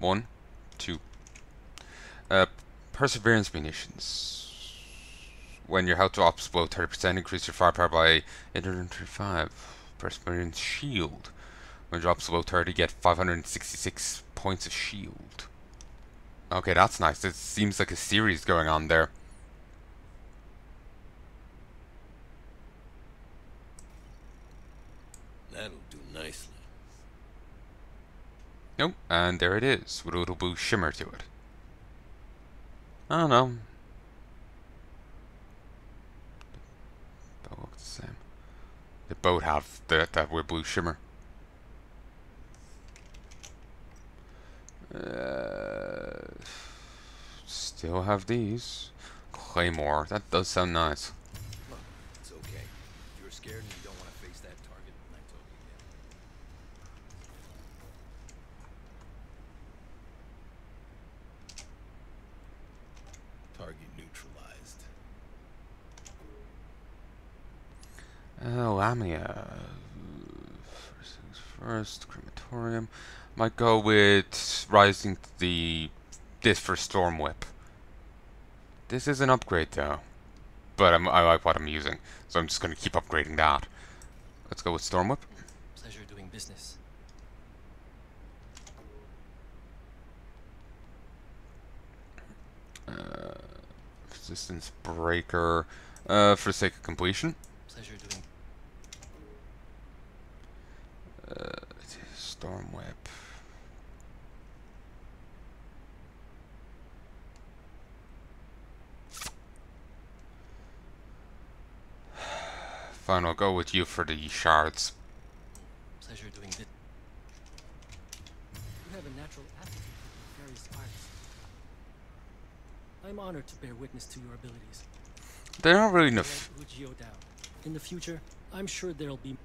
1, 2. Uh, Perseverance munitions. When your health drops below 30%, increase your firepower by 835. Perseverance shield. When it drops below 30, get 566 points of shield. Okay, that's nice. It seems like a series going on there. That'll do nicely. Nope, and there it is, with a little blue shimmer to it. I don't know. Both look the same. They both have that weird blue shimmer. Still have these. Claymore, that does sound nice. Look, it's okay. If you're scared and you don't want to face that target, I totally get it. Target neutralized. Lamia. First things first, crematorium. Might go with rising this for Storm Whip. This is an upgrade though, but I like what I'm using, so I'm just going to keep upgrading that. Let's go with Storm Whip. Pleasure doing business. Resistance Breaker, for the sake of completion. Pleasure doing. Storm Whip. Fine, I'll go with you for the shards. Pleasure doing business. You have a natural aptitude for various arts. I'm honored to bear witness to your abilities. They're not really Write Ujio down. In the future, I'm sure there'll be.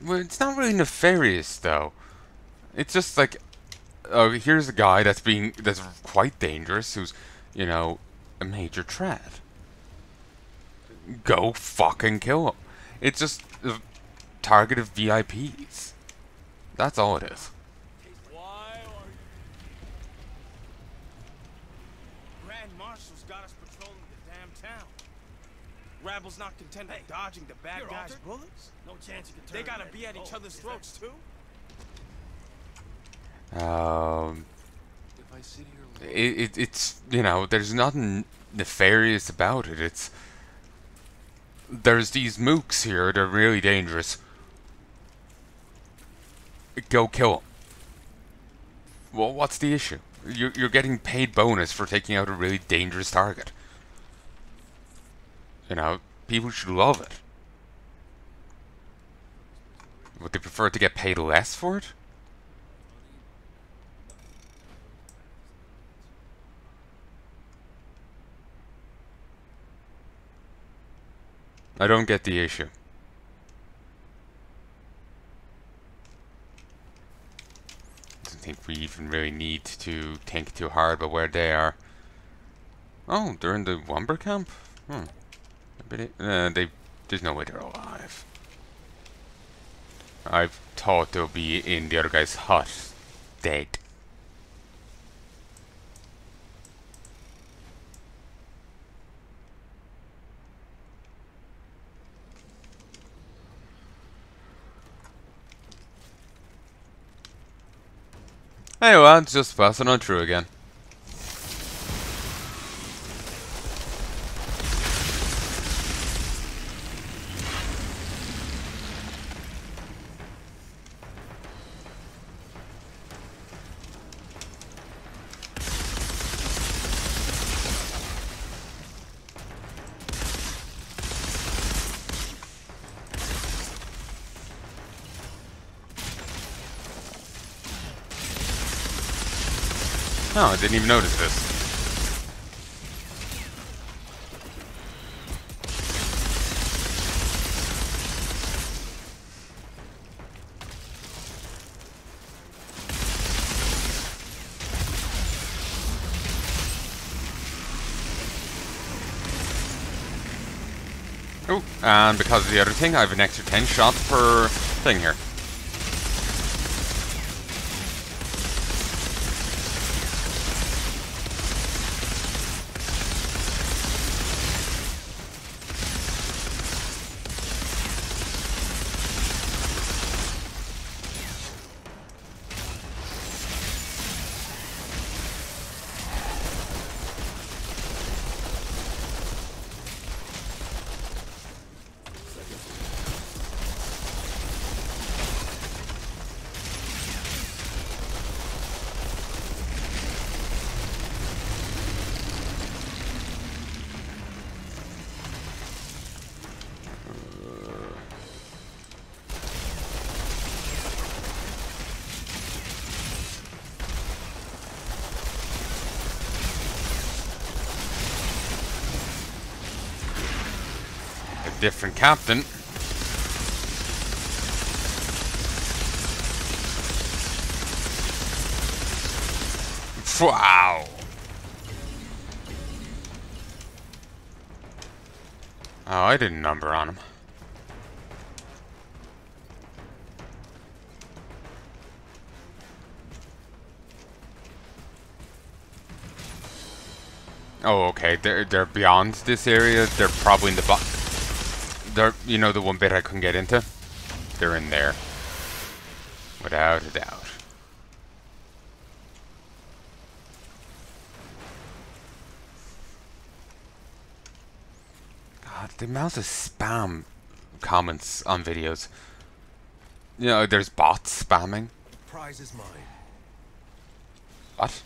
Well, it's not really nefarious though. It's just like, oh, here's a guy that's quite dangerous, who's, you know, a major threat. Go fucking kill him. It's just a target of VIPs. That's all it is. Why are you? Grand Marshal's got us patrolling the damn town. Rabbles not content with dodging the bad guys' bullets. No chance you can turn. They gotta be at each other's throats too. If I sit here. It's, you know, there's nothing nefarious about it. There's these mooks here, they're really dangerous. Go kill them. Well, what's the issue? You're getting paid bonus for taking out a really dangerous target. You know, people should love it. Would they prefer to get paid less for it? I don't get the issue. I don't think we even really need to think too hard about where they are. Oh, they're in the Womber camp? There's no way they're alive. I've thought they'll be in the other guy's hut, dead. Hey, well, it's just passing on through again. No, I didn't even notice this. Oh, and because of the other thing, I have an extra 10 shots per thing here. Different captain. Wow. Oh, I didn't number on him. Oh, okay. They're beyond this area. They're probably in the They're, you know, the one bit I couldn't get into? They're in there. Without a doubt. God, the amount of spam comments on videos. You know, there's bots spamming. The prize is mine. What?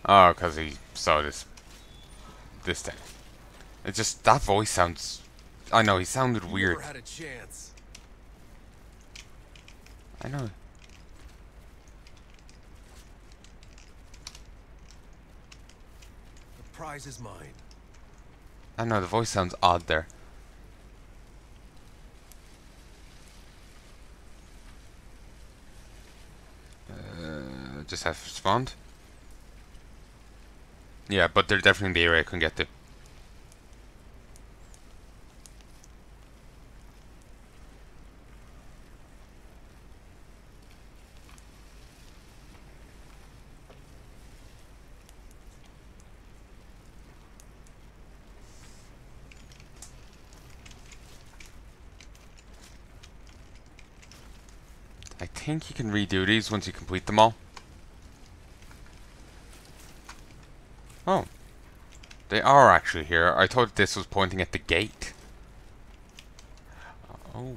Oh, because he saw this thing. It just, that voice sounds, I know, he sounded weird. Never had a chance. I know. The prize is mine. I know, the voice sounds odd there. Just have spawned. Yeah, but they're definitely in the area I can get to. I think you can redo these once you complete them all. Oh. They are actually here. I thought this was pointing at the gate. Oh.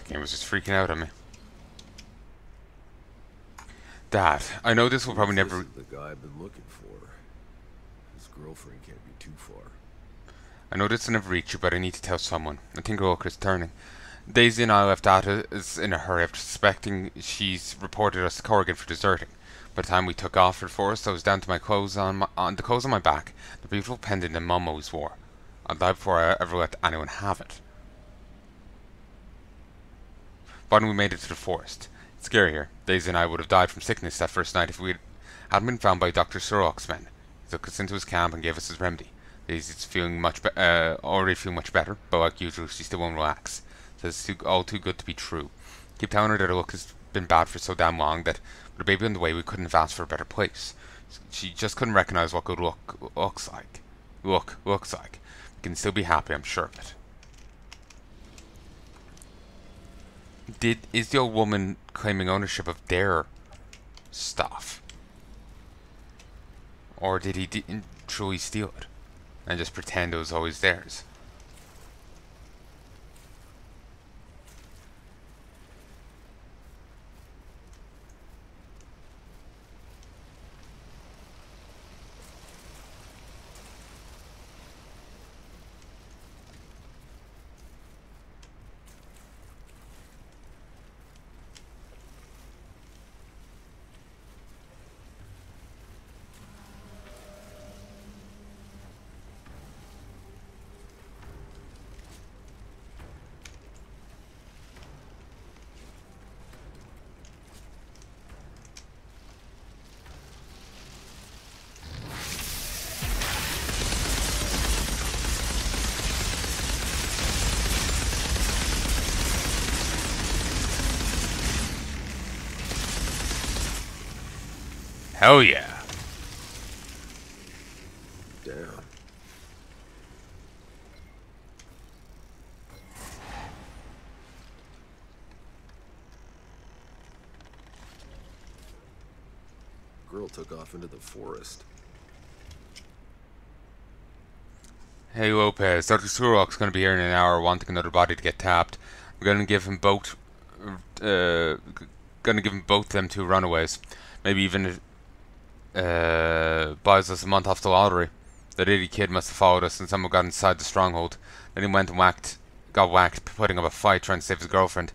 Game was just freaking out on me. Dad, I know this will probably This never... is the guy I've been looking for. His girlfriend can't be too far. I know this will never reach you, but I need to tell someone. I think Walker's turning. Daisy and I left Data is in a hurry after suspecting she's reported us to Corrigan for deserting. By the time we took off for the forest, I was down to my clothes on the clothes on my back, the beautiful pendant that Mum always wore. I'd die before I ever let anyone have it. Finally, we made it to the forest. It's scary here. Daisy and I would have died from sickness that first night if we hadn't been found by Dr. Surrock's men. He took us into his camp and gave us his remedy. Daisy's feeling already feeling much better, but like usual, she still won't relax. So it's all too good to be true. Keep telling her that her luck has been bad for so damn long that with a baby on the way, we couldn't have asked for a better place. She just couldn't recognize what good luck looks like. Looks like. We can still be happy, I'm sure of it. Is the old woman claiming ownership of their stuff? Or did he truly steal it and just pretend it was always theirs? Hell yeah. Damn. Girl took off into the forest. Hey Lopez, Dr. Surrock's gonna be here in an hour wanting another body to get tapped. We're gonna give him both them two runaways. Maybe even buys us a month off the lottery. That idiot kid must have followed us and someone got inside the stronghold. Then he went and got whacked putting up a fight trying to save his girlfriend.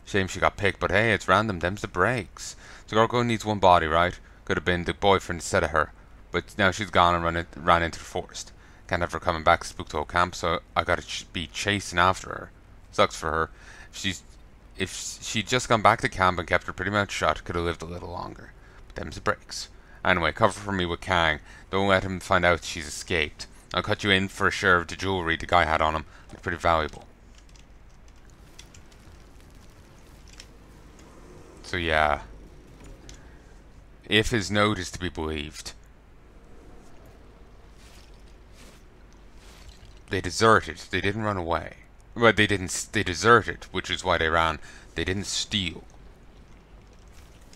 Shame she got picked, but hey, it's random, them's the breaks. So Gorgo needs one body, right? Could have been the boyfriend instead of her. But now she's gone and ran into the forest. Can't have her coming back to spook the whole camp, so I gotta be chasing after her. Sucks for her. If she'd just gone back to camp and kept her pretty much shut, could have lived a little longer. But them's the breaks. Anyway, cover for me with Kang. Don't let him find out she's escaped. I'll cut you in for a share of the jewelry the guy had on him. It's pretty valuable. So yeah. If his note is to be believed, they deserted. They didn't run away. Well, they didn't. They deserted, which is why they ran. They didn't steal.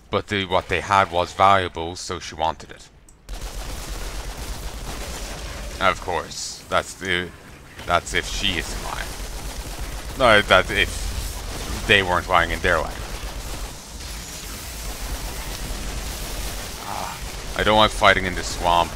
But what they had was valuable, so she wanted it. Of course, that's if she is lying. No, that's if they weren't lying in their life. I don't like fighting in the swamp.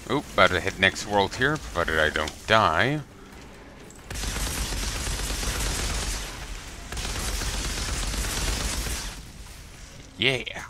Oh, about to hit next world here, provided I don't die. Yeah.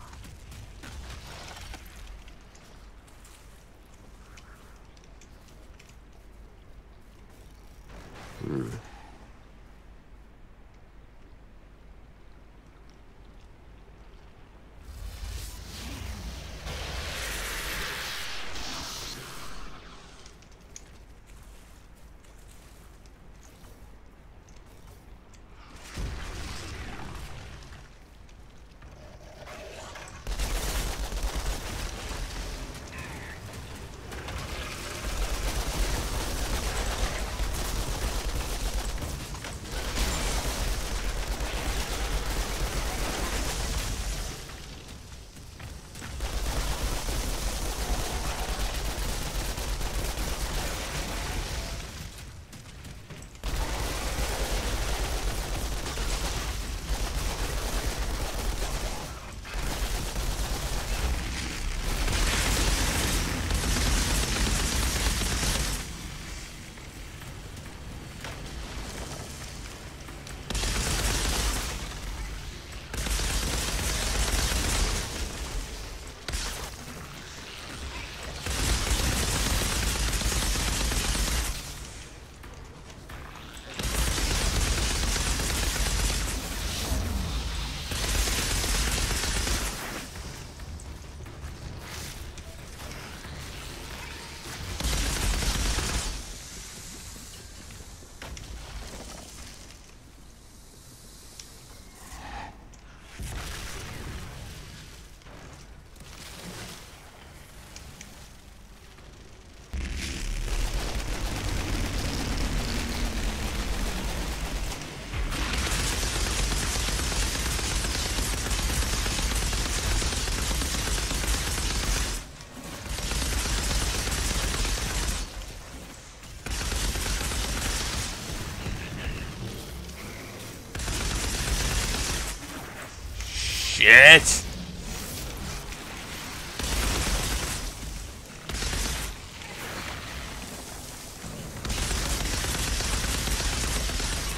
Shit!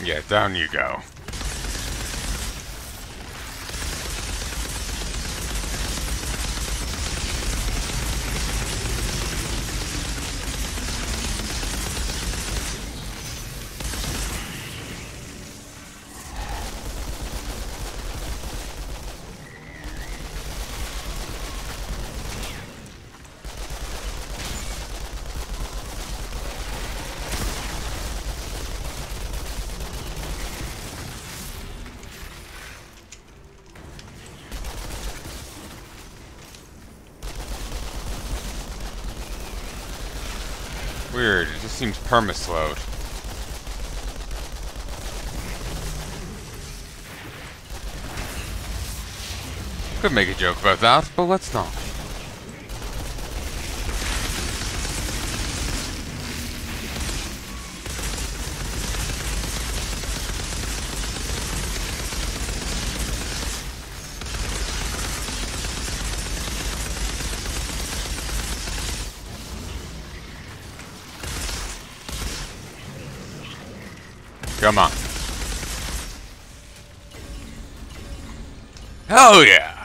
Yeah, down you go. Weird, it just seems perma-slowed. Could make a joke about that, but let's not. Come on. Hell yeah!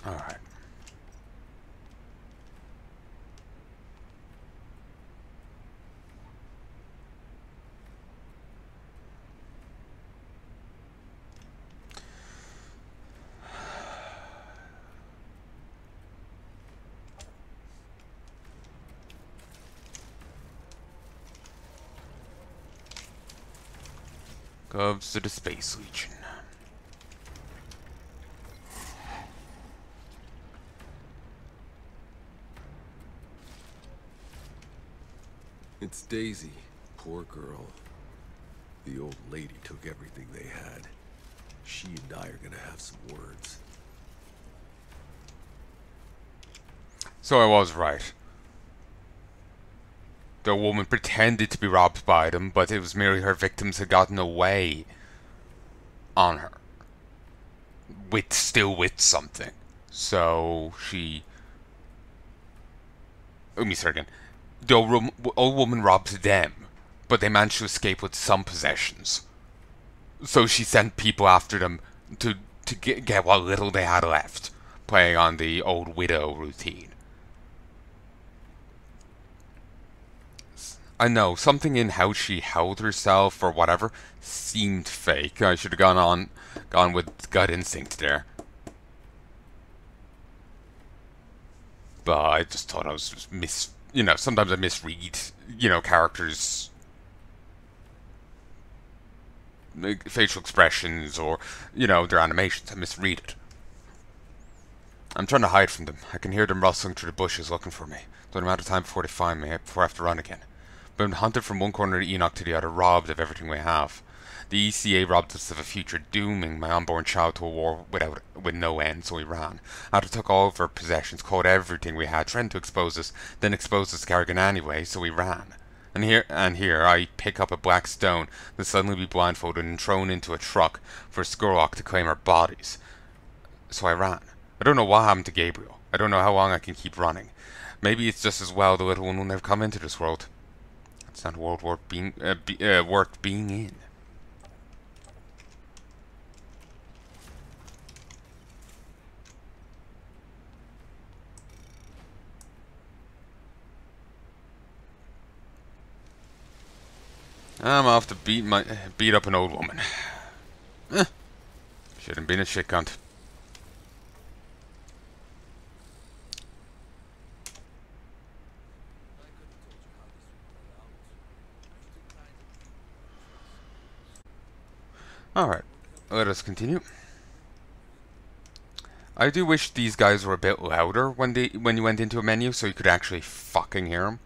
Alright. Goes to the Space Legion. It's Daisy. Poor girl. The old lady took everything they had. She and I are gonna have some words. So I was right. The woman pretended to be robbed by them, but it was merely her victims had gotten away on her. Still with something. So she... Let me start again. The old woman robbed them, but they managed to escape with some possessions. So she sent people after them to get what little they had left, playing on the old widow routine. I know, something in how she held herself or whatever seemed fake. I should have gone with gut instinct there. But I just thought I was just sometimes I misread, characters' facial expressions or, their animations. I misread it. I'm trying to hide from them. I can hear them rustling through the bushes looking for me. Don't amount of time before they find me, before I have to run again. Been hunted from one corner of Enoch to the other, robbed of everything we have. The ECA robbed us of a future, dooming my unborn child to a war with no end, so we ran. After took all of our possessions, caught everything we had, threatened to expose us, then exposed us to Garrigan anyway, so we ran. And here, I pick up a black stone, then suddenly be blindfolded and thrown into a truck for a Skurlock to claim our bodies. So I ran. I don't know what happened to Gabriel. I don't know how long I can keep running. Maybe it's just as well the little one will never come into this world. It's not a world worth being in. I'm off to beat up an old woman. Shouldn't been a shit cunt. Alright, let us continue. I do wish these guys were a bit louder when you went into a menu so you could actually fucking hear them.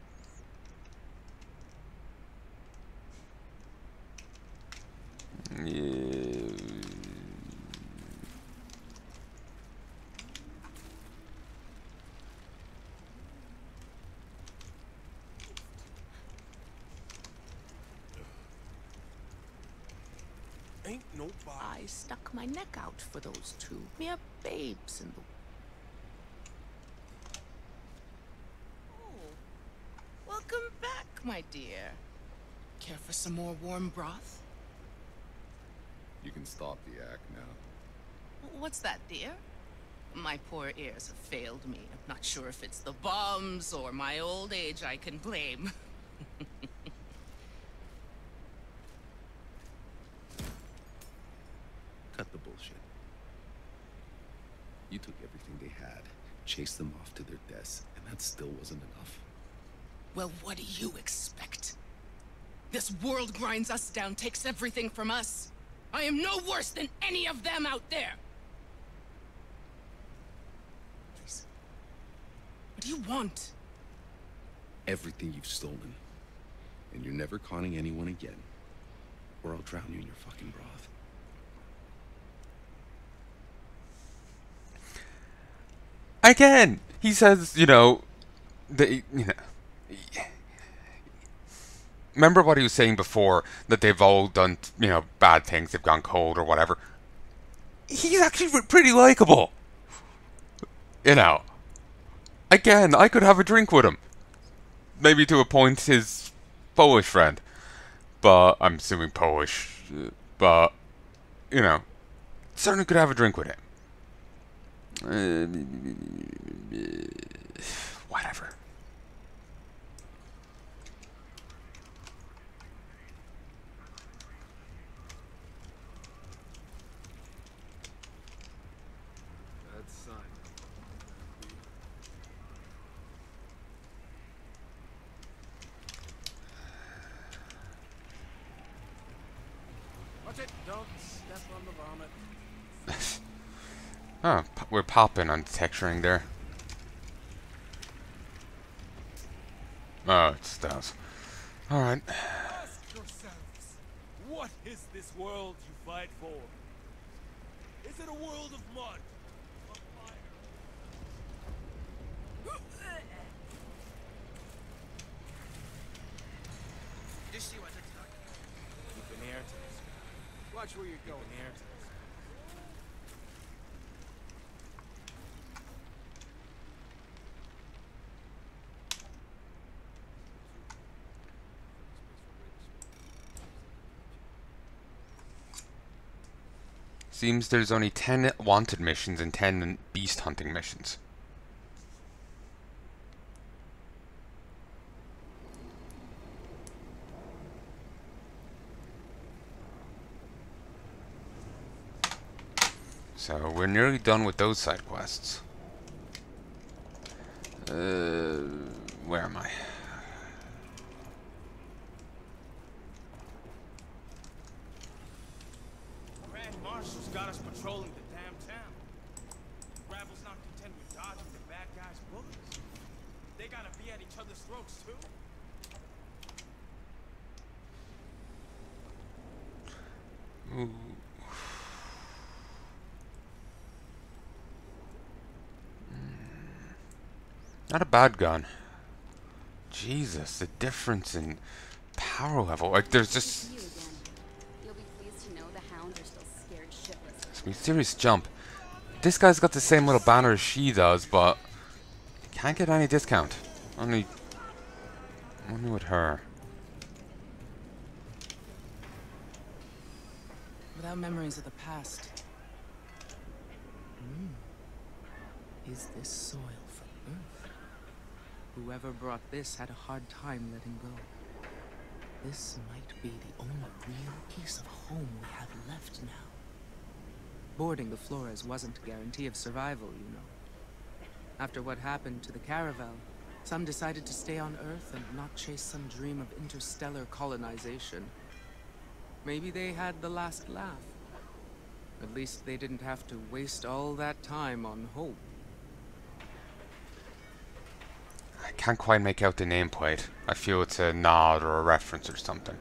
Ain't nobody. I stuck my neck out for those two mere babes in the... Oh, welcome back, my dear. Care for some more warm broth? You can stop the act now. What's that, dear? My poor ears have failed me. I'm not sure if it's the bombs or my old age I can blame. Cut the bullshit. You took everything they had, chased them off to their deaths, and that still wasn't enough. Well, what do you expect? This world grinds us down, takes everything from us. I am no worse than any of them out there. Please. What do you want? Everything you've stolen. And you're never conning anyone again. Or I'll drown you in your fucking broth. Again, he says, remember what he was saying before, that they've all done, bad things, they've gone cold or whatever. He's actually pretty likable. Again, I could have a drink with him. Maybe to appoint his Polish friend. But, I'm assuming Polish. But, certainly could have a drink with him. Whatever. That's sign. Watch it. Don't step on the vomit. Oh, we're popping on texturing there. Oh, it's those. Alright. Ask yourselves, what is this world you fight for? Is it a world of mud? Of fire? Keep an ear to this. Watch where you're Keep going. an ear to this. Seems there's only 10 wanted missions and 10 beast hunting missions. So we're nearly done with those side quests. Where am I? Grand Marshal's got us patrolling the damn town. Rabble's not content with dodging the bad guys' bullets. They gotta be at each other's throats too. Ooh. Not a bad gun. Jesus, the difference in power level. Like, there's just... You again. You'll be pleased to know the hounds are still scared shitless. It's a serious jump. This guy's got the same little banner as she does, but can't get any discount. Only with her. Without memories of the past. Is this soil from Earth? Whoever brought this had a hard time letting go. This might be the only real piece of home we have left now. Boarding the Flores wasn't a guarantee of survival, you know. After what happened to the Caravel, some decided to stay on Earth and not chase some dream of interstellar colonization. Maybe they had the last laugh. At least they didn't have to waste all that time on hope. I can't quite make out the nameplate. I feel it's a nod or a reference or something.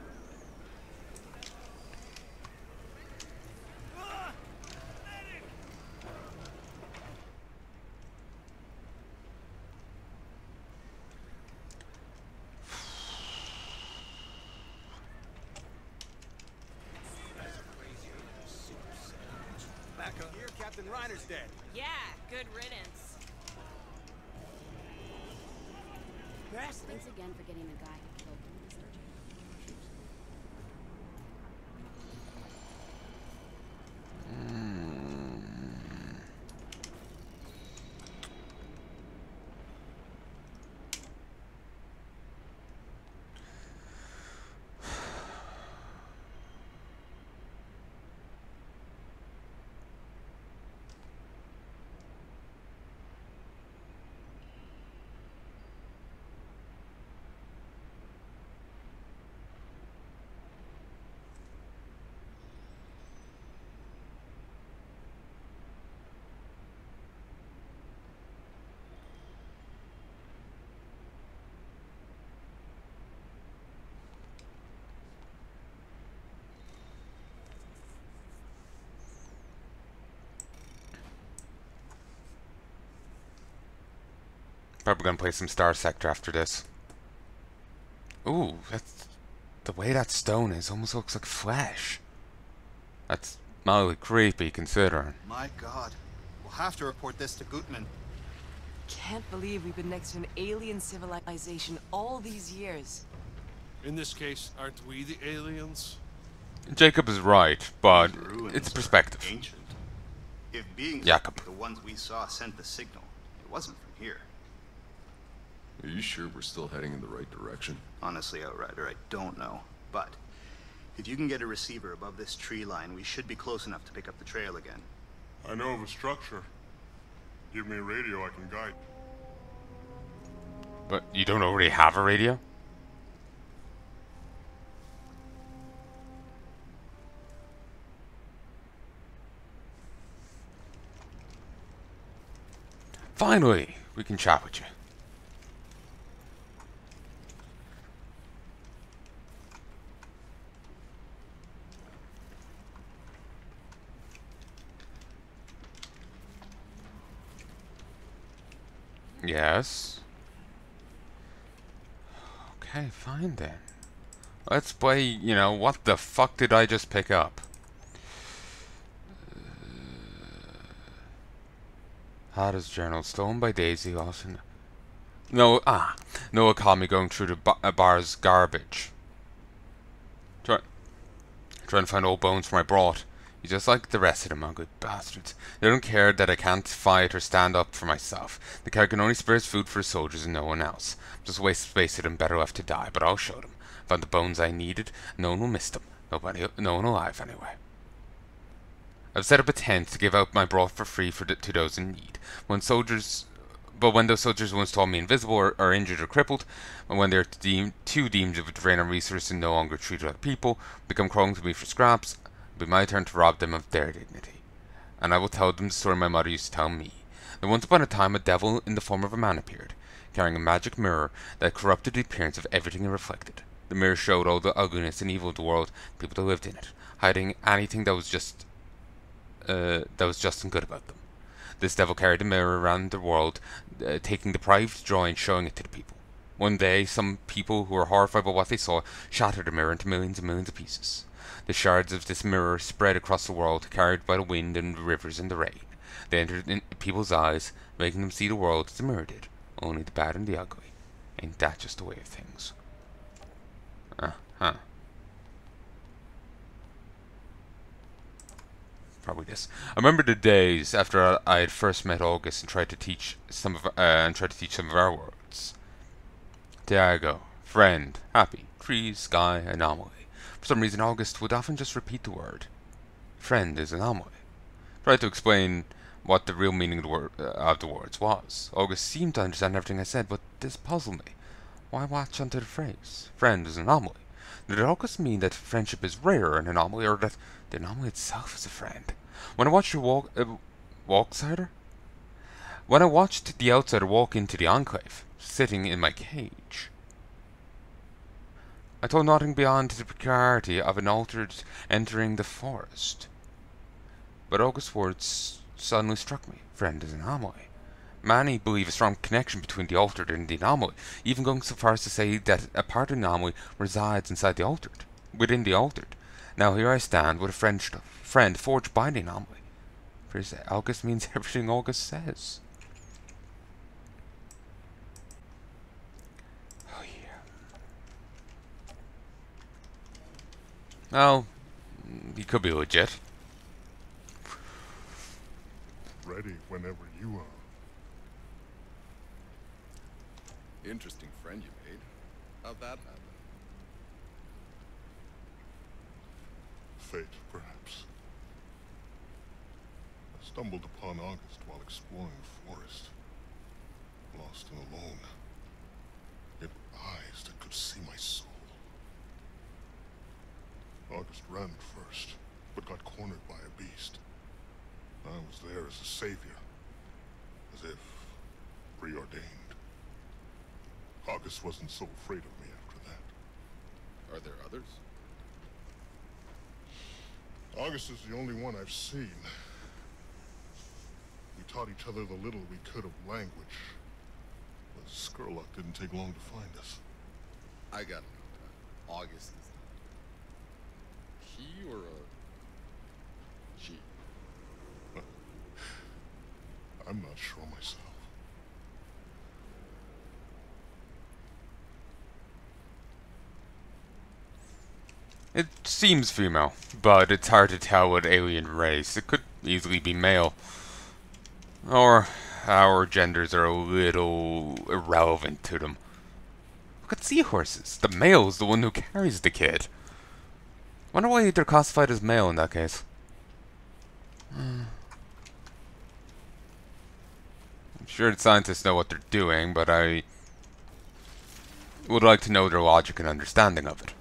Back up here, Captain Reiner's dead. Yeah, good riddance. Thanks again for getting the guy who killed them in the surgery. Probably gonna play some Star Sector after this. Ooh, that's the way that stone is. Almost looks like flesh. That's mildly creepy, considering. My God. We'll have to report this to Gutman. Can't believe we've been next to an alien civilization all these years. In this case, aren't we the aliens? Jacob is right, but These ruins it's are perspective. Ancient. If beings Jacob. like the ones we saw sent the signal, it wasn't from here. Are you sure we're still heading in the right direction? Honestly, Outrider, I don't know. But if you can get a receiver above this tree line, we should be close enough to pick up the trail again. I know of a structure. Give me a radio, I can guide. But you don't already have a radio? Finally, we can chat with you. Yes. Okay, fine then. Let's play, you know, what the fuck did I just pick up? Hada's journal, stolen by Daisy, lost in... No, Noah caught me going through the bar's garbage. Trying to find old bones for my broth. You're just like the rest of them, ugly bastards. They don't care that I can't fight or stand up for myself. The car can only spare his food for his soldiers and no one else. Just waste space at them, better left to die, but I'll show them. Found the bones I needed, no one will miss them. No one alive, anyway. I've set up a tent to give out my broth for free to those in need. When those soldiers once thought me invisible or injured or crippled, and when they're too deemed of a drain on resources and no longer treated like people, become crawling to me for scraps, it'll be my turn to rob them of their dignity. And I will tell them the story my mother used to tell me. That once upon a time a devil in the form of a man appeared, carrying a magic mirror that corrupted the appearance of everything it reflected. The mirror showed all the ugliness and evil of the world, people that lived in it, hiding anything that was just and good about them. This devil carried the mirror around the world, taking deprived joy in showing it to the people. One day, some people who were horrified by what they saw shattered the mirror into millions and millions of pieces. The shards of this mirror spread across the world, carried by the wind and the rivers and the rain. They entered in people's eyes, making them see the world as the mirror did, only the bad and the ugly. Ain't that just the way of things? Probably this. I remember the days after I had first met August and tried to teach some of our words. Diago, friend, happy, trees, sky, anomaly. For some reason, August would often just repeat the word. Friend is anomaly. Tried to explain what the real meaning of the words was. August seemed to understand everything I said, but this puzzled me. Why latch onto the phrase? Friend is anomaly. Did August mean that friendship is rare an anomaly, or that the anomaly itself is a friend? When I watched When I watched the outsider walk into the Enclave, sitting in my cage, I told nothing beyond the precarity of an altered entering the forest. But August's words suddenly struck me. Friend is an anomaly. Many believe a strong connection between the altered and the anomaly, even going so far as to say that a part of the anomaly resides within the altered. Now here I stand with a friend forged by the anomaly. For August means everything August says. Oh yeah. Well, he could be legit. Ready whenever you are. Interesting friend you made. How'd that happen? Fate, perhaps. I stumbled upon August while exploring the forest. Lost and alone. Yet with eyes that could see my soul. August ran at first, but got cornered by a beast. I was there as a savior. As if preordained. August wasn't so afraid of me after that. Are there others? August is the only one I've seen. We taught each other the little we could of language. The Skurlock didn't take long to find us. I got it. August is a he or a she? I'm not sure myself. It seems female, but it's hard to tell what alien race. It could easily be male. Or our genders are a little irrelevant to them. Look at seahorses. The male's the one who carries the kid. Wonder why they're classified as male in that case. I'm sure the scientists know what they're doing, but I would like to know their logic and understanding of it.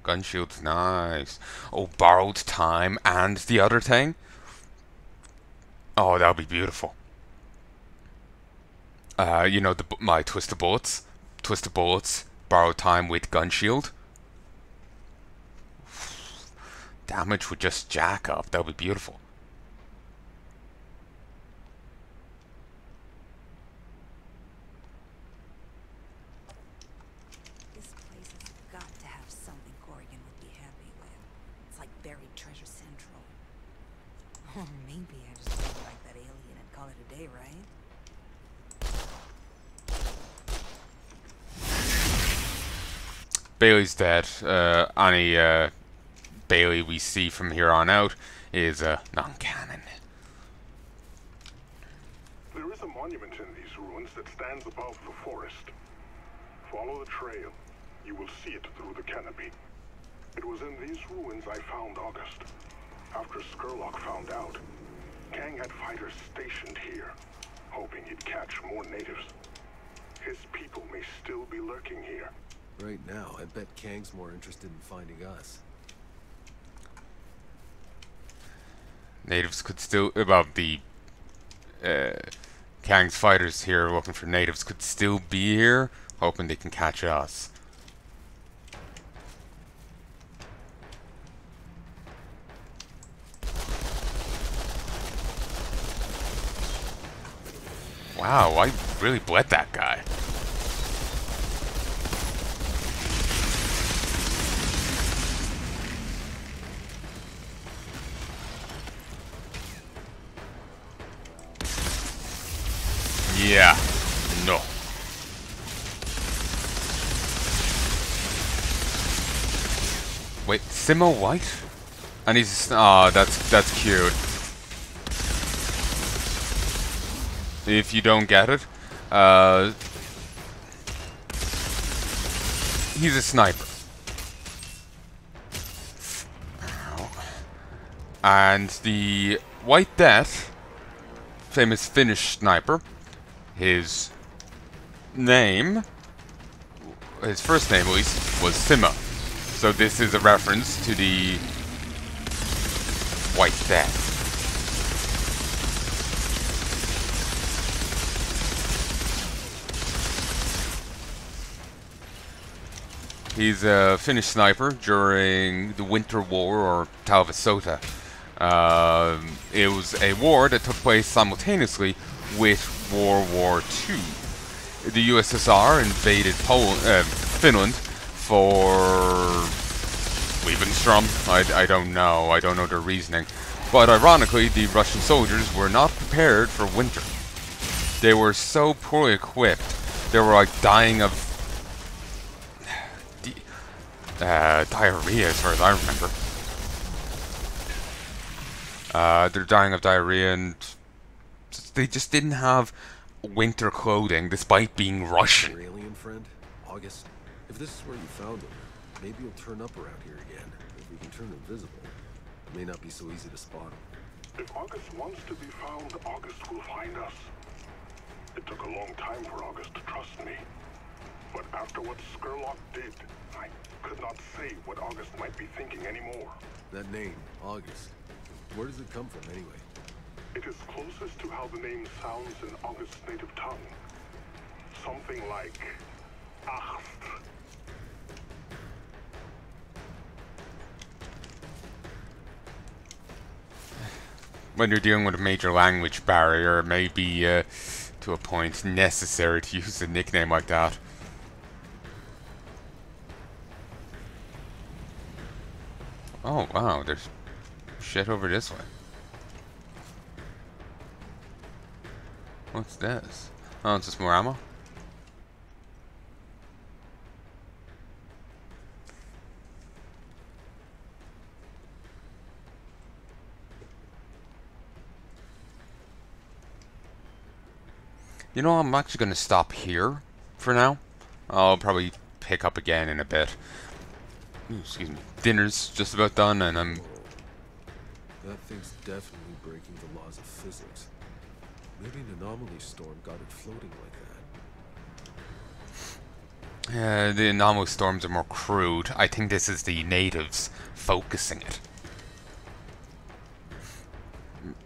Gun shield's nice. Oh, borrowed time and the other thing? Oh, that'll be beautiful. You know, my twisted bullets? Twisted bullets, borrowed time with gun shield? damage with just Jack up. That would be beautiful. This place has got to have something Corrigan would be happy with. It's like buried treasure central. Or maybe I just don't like that alien and call it a day, right? Bailey's dead. Any Bailey we see from here on out is non-canon. There is a monument in these ruins that stands above the forest. Follow the trail. You will see it through the canopy. It was in these ruins I found August. After Skurlock found out, Kang had fighters stationed here, hoping he'd catch more natives. His people may still be lurking here. Right now, I bet Kang's more interested in finding us. Natives could still, well, the Kang's fighters here looking for natives could still be here, hoping they can catch us. Wow, I really bled that guy. Yeah, no. Wait, Simo White? And he's, oh, that's cute. If you don't get it, he's a sniper. And the White Death, famous Finnish sniper, his name, his first name at least, was Simo. So this is a reference to the White Death. He's a Finnish sniper during the Winter War, or Talvisota. It was a war that took place simultaneously with World War II. The USSR invaded Finland for Lebensraum. I don't know. I don't know their reasoning. But ironically, the Russian soldiers were not prepared for winter. They were so poorly equipped. They were like dying of diarrhea, as far as I remember. They're dying of diarrhea, and they just didn't have winter clothing, despite being Russian. Your alien friend, August. If this is where you found him, maybe he'll turn up around here again. If we can turn him invisible, it may not be so easy to spot him. If August wants to be found, August will find us. It took a long time for August to trust me. But after what Skurlock did, I could not say what August might be thinking anymore. That name, August, where does it come from anyway? It is closest to how the name sounds in August's native tongue. Something like Acht. When you're dealing with a major language barrier, it may be, to a point, necessary to use a nickname like that. Oh, wow, there's shit over this way. What's this? Oh, it's just more ammo? You know, I'm actually going to stop here for now. I'll probably pick up again in a bit. Ooh, excuse me. Dinner's just about done, and I'm... That thing's definitely breaking the laws of physics. Maybe an anomaly storm got it floating like that. the anomalous storms are more crude. I think this is the natives focusing it.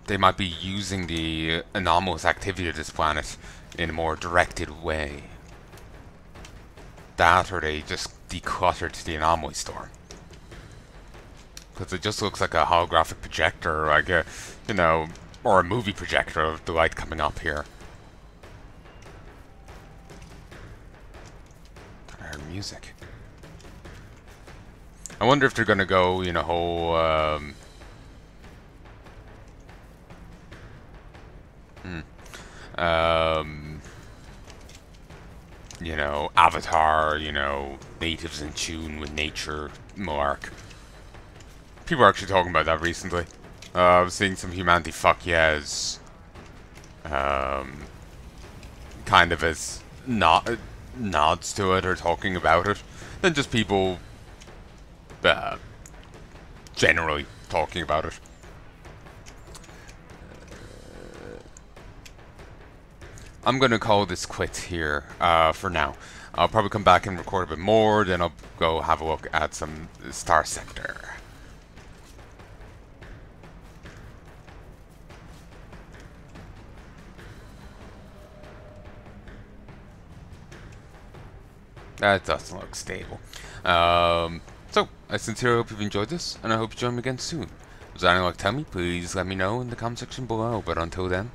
They might be using the anomalous activity of this planet in a more directed way. That, or they just decluttered the anomaly storm. because it just looks like a holographic projector, like a, you know, or a movie projector of the light coming up here. I heard music. I wonder if they're gonna go, you know, whole you know, Avatar, you know, natives in tune with nature, mark. People are actually talking about that recently. I was seeing some humanity fuck yes, kind of as nods to it or talking about it, than just people generally talking about it. I'm gonna call this quits here for now. I'll probably come back and record a bit more, then I'll go have a look at some Star Sector. That doesn't look stable. So, I sincerely hope you've enjoyed this, and I hope you join me again soon. If there's anything you'd like to tell me, please let me know in the comment section below. But until then,